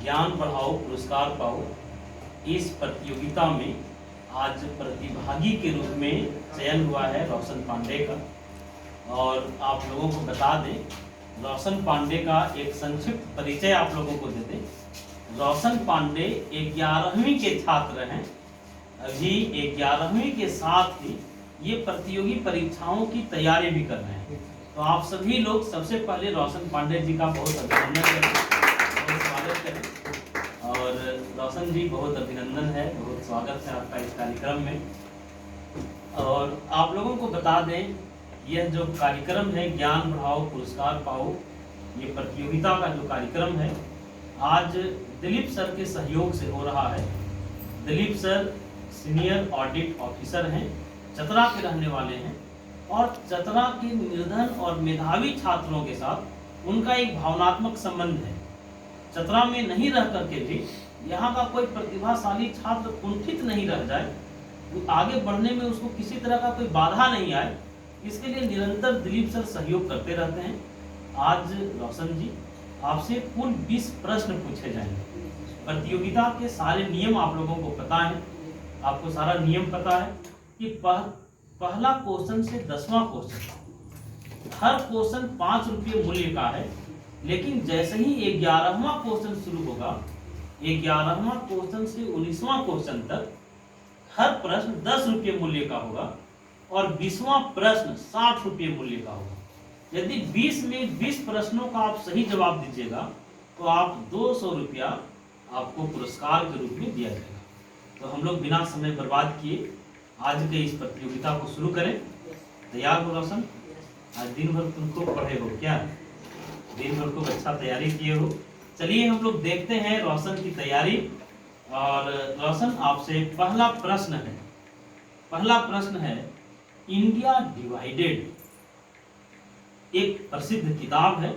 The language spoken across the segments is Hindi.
ज्ञान बढ़ाओ पुरस्कार पाओ इस प्रतियोगिता में आज प्रतिभागी के रूप में चयन हुआ है रोशन पांडे का। और आप लोगों को बता दें, रोशन पांडे का एक संक्षिप्त परिचय आप लोगों को दे दें। रोशन पांडे 11वीं के छात्र हैं। अभी 11वीं के साथ ही ये प्रतियोगी परीक्षाओं की तैयारी भी कर रहे हैं। तो आप सभी लोग सबसे पहले रोशन पांडे जी का बहुत अभिनंदन करें, बहुत स्वागत करें। और रोशन जी बहुत अभिनंदन है, बहुत स्वागत है आपका इस कार्यक्रम में। और आप लोगों को बता दें, यह जो कार्यक्रम है ज्ञान बढ़ाओ पुरस्कार पाओ, ये प्रतियोगिता का जो कार्यक्रम है आज दिलीप सर के सहयोग से हो रहा है। Dilip sir senior audit officer हैं, चतरा के रहने वाले हैं और चतरा के निर्धन और मेधावी छात्रों के साथ उनका एक भावनात्मक संबंध है। चतरा में नहीं रह करके भी यहाँ का कोई प्रतिभाशाली छात्र कुंठित नहीं रह जाए, आगे बढ़ने में उसको किसी तरह का कोई बाधा नहीं आए, इसके लिए निरंतर दिलीप सर सहयोग करते रहते हैं। आज रोशन जी आपसे कुल 20 प्रश्न पूछे जाएंगे। प्रतियोगिता के सारे नियम आप लोगों को पता है, आपको सारा नियम पता है कि पहला क्वेश्चन से 10वां क्वेश्चन, हर क्वेश्चन 5 रुपये मूल्य का है। लेकिन जैसे ही 11वां क्वेश्चन शुरू होगा, 11वां क्वेश्चन से 19वां क्वेश्चन तक हर प्रश्न 10 रुपये मूल्य का होगा और 20वां प्रश्न 60 रुपये मूल्य का होगा। यदि 20 में 20 प्रश्नों का आप सही जवाब दीजिएगा तो आप 200 रुपया आपको पुरस्कार के रूप में दिया जाएगा। तो हम लोग बिना समय बर्बाद किए आज के इस प्रतियोगिता को शुरू करें। तैयार हो रोशन? आज दिन भर तुमको पढ़े हो क्या? दिन भर खूब अच्छा तैयारी किए हो। चलिए हम लोग देखते हैं रोशन की तैयारी। और रोशन आपसे पहला प्रश्न है, पहला प्रश्न है, इंडिया डिवाइडेड एक प्रसिद्ध किताब है,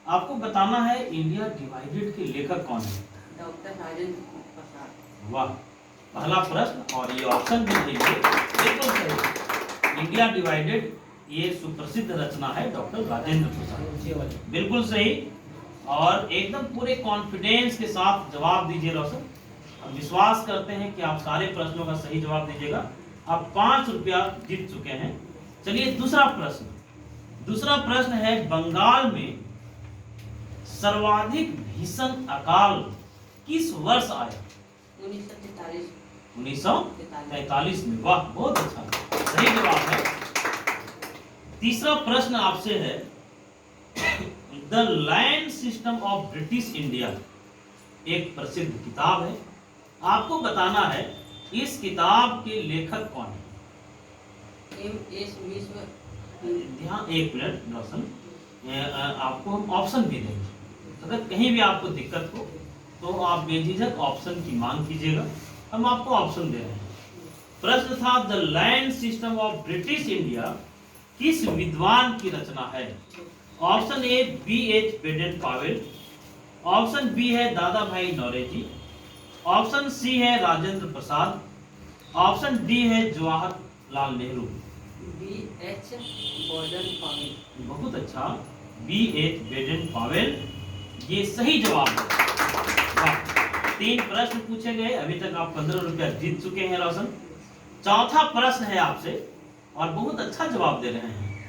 आपको बताना है इंडिया डिवाइडेड के लेखक कौन है? डॉक्टर राजेंद्र प्रसाद। वाह, पहला प्रश्न और ये ऑप्शन भी दीजिए, बिल्कुल सही। इंडिया डिवाइडेड ये सुप्रसिद्ध रचना है डॉक्टर राजेंद्र प्रसाद, बिल्कुल सही। और एकदम पूरे कॉन्फिडेंस के साथ जवाब दीजिए रोशन। हम विश्वास करते हैं कि आप सारे प्रश्नों का सही जवाब दीजिएगा। आप 5 रुपया जीत चुके हैं। चलिए दूसरा प्रश्न, दूसरा प्रश्न है, बंगाल में सर्वाधिक भीषण अकाल किस वर्ष आया? 1943। 1943 में। वाह, बहुत अच्छा, सही जवाब है। तीसरा प्रश्न आपसे है, the land system of British India एक प्रसिद्ध किताब है, आपको बताना है इस किताब के लेखक कौन है? ध्यान, एक मिनट रोशन, आपको हम ऑप्शन भी देंगे। अगर कहीं भी आपको दिक्कत हो तो आप बेझिझक ऑप्शन की मांग कीजिएगा, हम आपको ऑप्शन दे रहे हैं। प्रश्न था, the land system of British India किस विद्वान की रचना है? Option A B.H. Baden Powell, option B है दादा भाई नौरोजी, ऑप्शन सी है राजेंद्र प्रसाद, ऑप्शन डी है Jawaharlal Nehru. B.H. Baden Pavel. बहुत अच्छा, B.H. बेडेन पावेल ये सही जवाब है। वाह, 3 प्रश्न पूछे गए, अभी तक आप 15 रुपया जीत चुके हैं रोशन। चौथा प्रश्न है आपसे और बहुत अच्छा जवाब दे रहे हैं,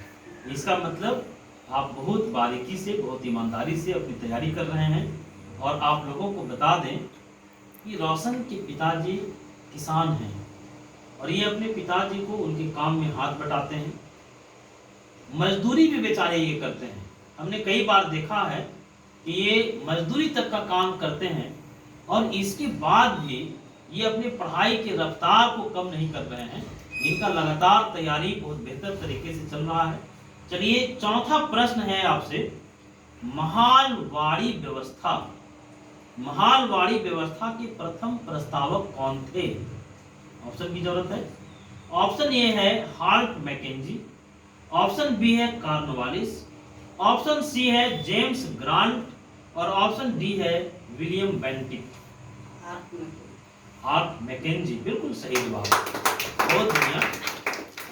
इसका मतलब आप बहुत बारीकी से, बहुत ईमानदारी से अपनी तैयारी कर रहे हैं। और आप लोगों को बता दें कि रोशन के पिताजी किसान हैं और ये अपने पिताजी को उनके काम में हाथ बटाते हैं, मजदूरी भी बेचारे ये करते हैं। हमने कई बार देखा है कि ये मजदूरी तक का काम करते हैं और इसके बाद भी ये अपनी पढ़ाई की रफ्तार को कम नहीं कर रहे हैं। इनका लगातार तैयारी बहुत बेहतर तरीके से चल रहा है। चलिए चौथा प्रश्न है आपसे, महालवाड़ी व्यवस्था, महालवाड़ी व्यवस्था के प्रथम प्रस्तावक कौन थे? ऑप्शन की जरूरत है। ऑप्शन ए है हार्ट मैकेंजी, ऑप्शन बी है कॉर्नवालिस, ऑप्शन सी है जेम्स ग्रांट और ऑप्शन डी है विलियम बेंटिक। हार्ट मैकेंजी बिल्कुल सही जवाब, बहुत बढ़िया।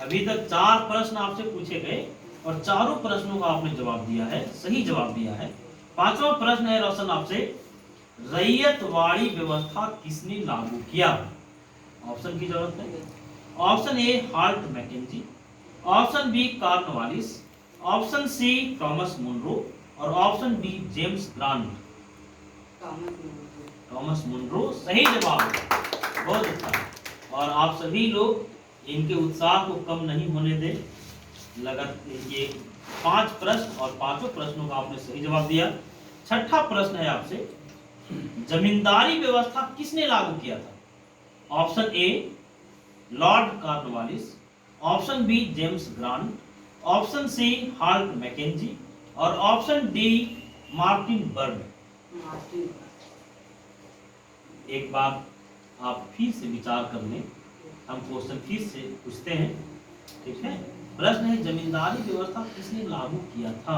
अभी तक 4 प्रश्न आपसे पूछे गए और चारों प्रश्नों का आपने जवाब दिया है, सही जवाब दिया है। 5वां प्रश्न है रोशन आपसे, रैयतवाड़ी व्यवस्था किसने लागू किया? ऑप्शन की जरूरत है। Option A Hart Mackenzie, option B Cornwallis, option C Thomas Munro और option D James Grant. Thomas Munro सही जवाब है, बहुत अच्छा। और आप सभी लोग इनके उत्साह को कम नहीं होने दें। लगातार ये 5 प्रश्न और 5 प्रश्नों का आपने सही जवाब दिया। छठा प्रश्न है आपसे, जमींदारी व्यवस्था किसने लागू किया था? Option A Lord Cornwallis, option B James Grant, option C Hart Mackenzie और ऑप्शन डी मार्टिन बर्ड। एक बार आप फिर से विचार कर लें, हम क्वेश्चन फिर से पूछते हैं, ठीक है। प्रश्न है जमींदारी व्यवस्था किसने लागू किया था?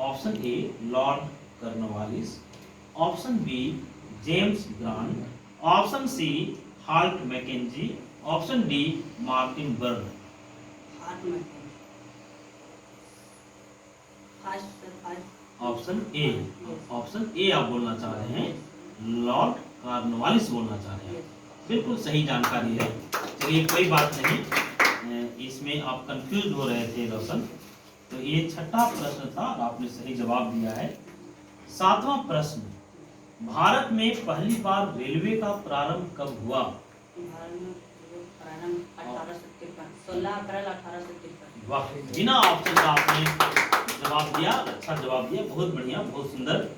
Option A Lord Cornwallis, option B James Grant, option C Hart Mackenzie, option D Martin Bird. Option A आप बोलना चाह रहे हैं, लॉर्ड कॉर्नवालिस बोलना चाह रहे हैं। बिल्कुल सही जानकारी है। चलिए कोई बात नहीं, इसमें आप कंफ्यूज हो रहे थे रोशन। तो ये छठा प्रश्न था और आपने सही जवाब दिया है। सातवां प्रश्न, भारत में पहली बार रेलवे का प्रारंभ कब हुआ? 16 अप्रैल 1853। वाह, बिना ऑप्शन का आपने जवाब दिया, अच्छा जवाब दिया, बहुत बढ़िया, बहुत सुंदर।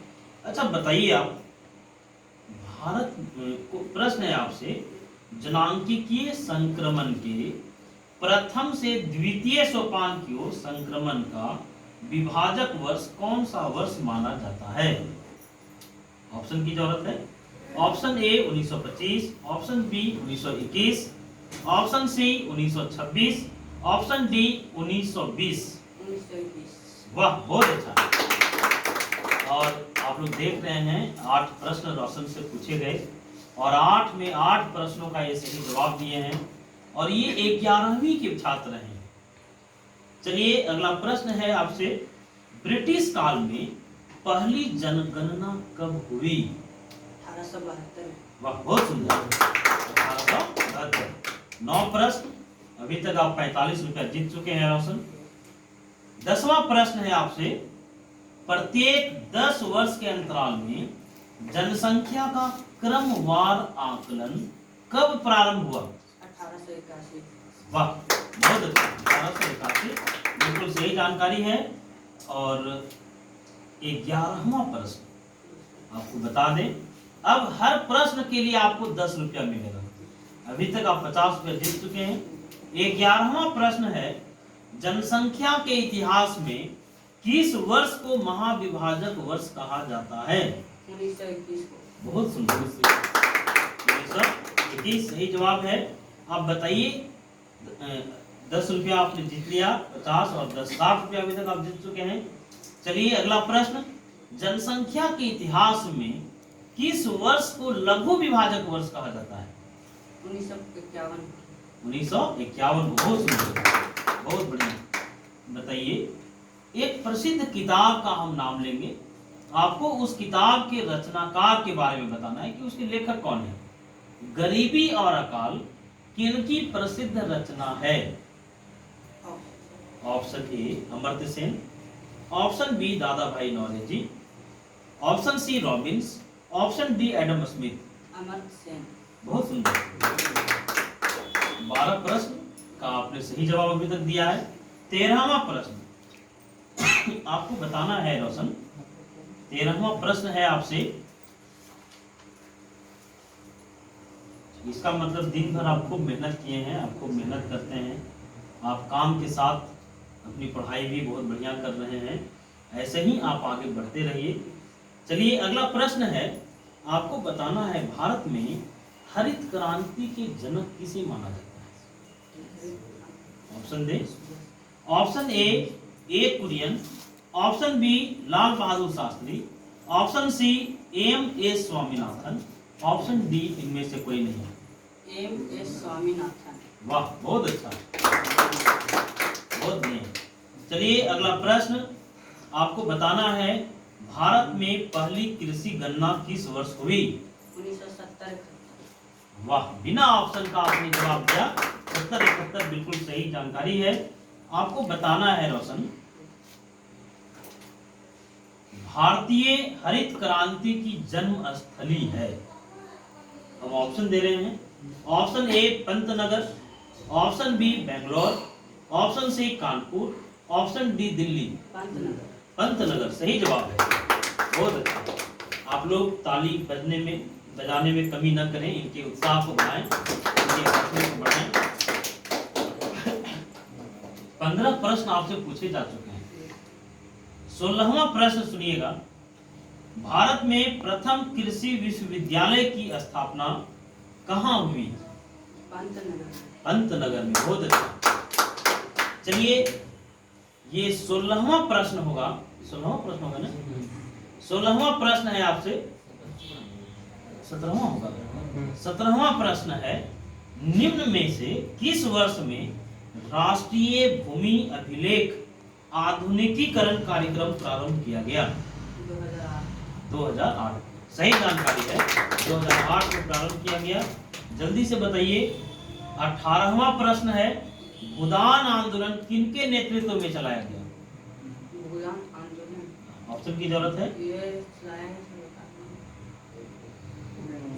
अच्छा बताइए आप, भारत को प्रश्न है आपसे, जनांकीय संक्रमण के प्रथम से द्वितीय सोपान की ओर संक्रमण का विभाजक वर्ष कौन सा वर्ष माना जाता है? ऑप्शन की जरूरत है। Option A 1925, option B 1921, option C 1926, option D 1920। वाह, बहुत अच्छा। और आप लोग देख रहे हैं 8 प्रश्न रोशन से पूछे गए और 8 में 8 प्रश्नों का ये सही जवाब दिए हैं और ये 11वीं के छात्र हैं। चलिए अगला प्रश्न है आपसे, ब्रिटिश काल में पहली जनगणना कब हुई? 1872। वाह, बहुत सुंदर, 1872। 9 प्रश्न, अभी तक आप 45 रुपया जीत चुके हैं रोशन। 10वां प्रश्न है आपसे, प्रत्येक 10 वर्ष के अंतराल में जनसंख्या का क्रमवार आकलन कब प्रारंभ हुआ? 1881। वाह, बहुत अच्छा, 1881, बिल्कुल सही जानकारी है। और 11वां प्रश्न आपको बता दें, अब हर प्रश्न के लिए आपको 10 रुपया मिलेगा। अभी तक आप 50 रुपया जीत चुके हैं। 11वां प्रश्न है, जनसंख्या के इतिहास में किस वर्ष को महाविभाजक वर्ष कहा जाता है? 1921 को। बहुत सुंदर, 1921 सही जवाब है। आप बताइए, 10 रुपया आपने जीत लिया, 50 और 10 60 रुपया अभी तक आप जीत चुके हैं। चलिए अगला प्रश्न, जनसंख्या के इतिहास में किस वर्ष को लघु विभाजक वर्ष कहा जाता है? 1951। 1951 को। बहुत सुंदर, बहुत बढ़िया। बताइए, एक प्रसिद्ध किताब का हम नाम लेंगे, आपको उस किताब के रचनाकार के बारे में बताना है कि उसके लेखक कौन है। गरीबी और अकाल किनकी प्रसिद्ध रचना है? Option A Amartya Sen, option B Dadabhai Naoroji, option C Robbins, option D Adam Smith. Amartya Sen. बहुत सुंदर, 12 प्रश्न का आपने सही जवाब अभी तक दिया है। 13वां प्रश्न आपको बताना है रोशन। 13वां प्रश्न है आपसे, इसका मतलब दिन भर आप खूब मेहनत किए हैं, आप खूब मेहनत करते हैं, आप काम के साथ अपनी पढ़ाई भी बहुत बढ़िया कर रहे हैं, ऐसे ही आप आगे बढ़ते रहिए। चलिए अगला प्रश्न है, आपको बताना है भारत में हरित क्रांति के जनक किसे माना जाता है? ऑप्शन दे। Option A Kurien, option B Lal Bahadur Shastri, option C M S. Swaminathan, option D इनमें से कोई नहीं। एम.एस. स्वामीनाथन। वाह, बहुत अच्छा, बहुत बढ़िया। चलिए अगला प्रश्न आपको बताना है, भारत में पहली कृषि गणना किस वर्ष हुई? 1970। वाह, बिना ऑप्शन का आपने जवाब दिया। 70-71 बिल्कुल सही जानकारी है। आपको बताना है रोशन, भारतीय हरित क्रांति की जन्म स्थली है। हम ऑप्शन दे रहे हैं। Option A Pantnagar, option B Bangalore, option C Kanpur, option D Delhi. Pantnagar. Pantnagar सही जवाब है। बहुत अच्छा। आप लोग ताली बजाने में कमी न करें, इनके उत्साह को बढ़ाएं, इनके हौसले को बढ़ाएं। 15 प्रश्न आपसे पूछे जा चुके हैं। 16वां प्रश्न सुनिएगा, भारत में प्रथम कृषि विश्वविद्यालय की स्थापना कहाँ हुई? पंतनगर। पंतनगर में। बहुत अच्छा। चलिए, ये 16वां प्रश्न होगा। 16वां प्रश्न होगा ना? 16वां प्रश्न है आपसे। 17वां होगा। 17वां प्रश्न है, निम्न में से किस वर्ष में राष्ट्रीय भूमि अभिलेख आधुनिकीकरण कार्यक्रम प्रारंभ किया गया? 2008। 2008 सही जानकारी है। 2008 में प्रारंभ किया गया। जल्दी से बताइए। 18वां प्रश्न है, भूदान आंदोलन किनके नेतृत्व में चलाया गया? भूदान आंदोलन। ऑप्शन की जरूरत है। ये चलाया है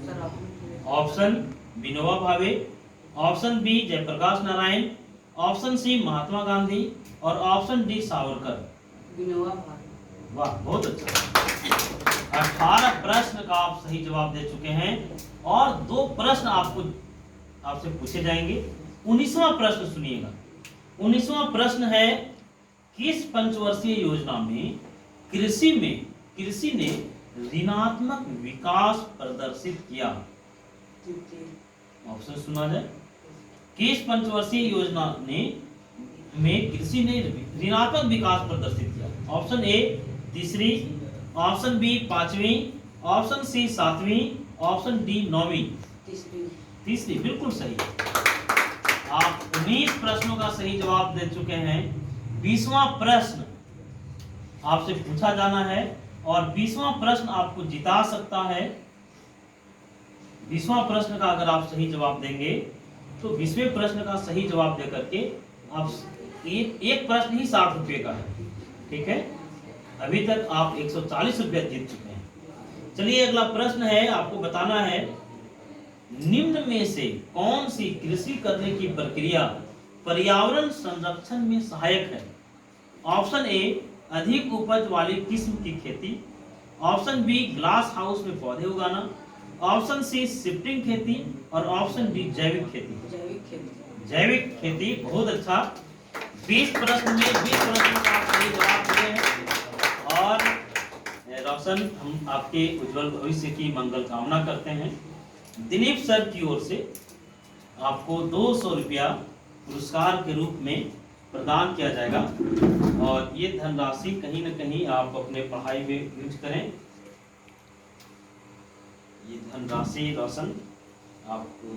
sir option. Option Vinoba Bhave, option B Jayaprakash Narayan, option C Mahatma Gandhi और ऑप्शन डी सावरकर। विनोबा भावे। वाह, बहुत अच्छा। 18 प्रश्न का आप सही जवाब दे चुके हैं और 2 प्रश्न आपसे पूछे जाएंगे। 19वां प्रश्न सुनिएगा। 19वां प्रश्न है, किस पंचवर्षीय योजना में कृषि ने ऋणात्मक विकास प्रदर्शित किया? ऑप्शन सुना जाए। किस पंचवर्षीय योजना में कृषि ने ऋणात्मक विकास प्रदर्शित किया? ऑप्शन ए तीसरी, ऑप्शन बी 5वीं, ऑप्शन सी 7वीं, ऑप्शन डी 9वीं। तीसरी बिल्कुल सही। आप 19 प्रश्नों का सही जवाब दे चुके हैं। 20वां प्रश्न आपसे पूछा जाना है और 20वां प्रश्न आपको जिता सकता है। 20वां प्रश्न का अगर आप सही जवाब देंगे तो 20वें प्रश्न का सही जवाब देकर के आप एक प्रश्न ही 60 रुपये का है। ठीक है, अभी तक आप 140 रुपये जीत चुके हैं। चलिए, अगला प्रश्न है, आपको बताना है, निम्न में से कौन सी कृषि करने की प्रक्रिया पर्यावरण संरक्षण में सहायक है? ऑप्शन ए अधिक उपज वाली किस्म की खेती, ऑप्शन बी ग्लास हाउस में पौधे उगाना, ऑप्शन सी शिफ्टिंग खेती और ऑप्शन डी जैविक खेती। जैविक खेती बहुत अच्छा। 20 प्रश्न में 20 प्रश्नों का आप सही जवाब दिए हैं और रोशन, हम आपके उज्जवल भविष्य की मंगल कामना करते हैं। दिलीप सर की ओर से आपको 200 रुपया पुरस्कार के रूप में प्रदान किया जाएगा और ये धनराशि कहीं न कहीं आप अपने पढ़ाई में यूज करें। ये धनराशि रोशन आपको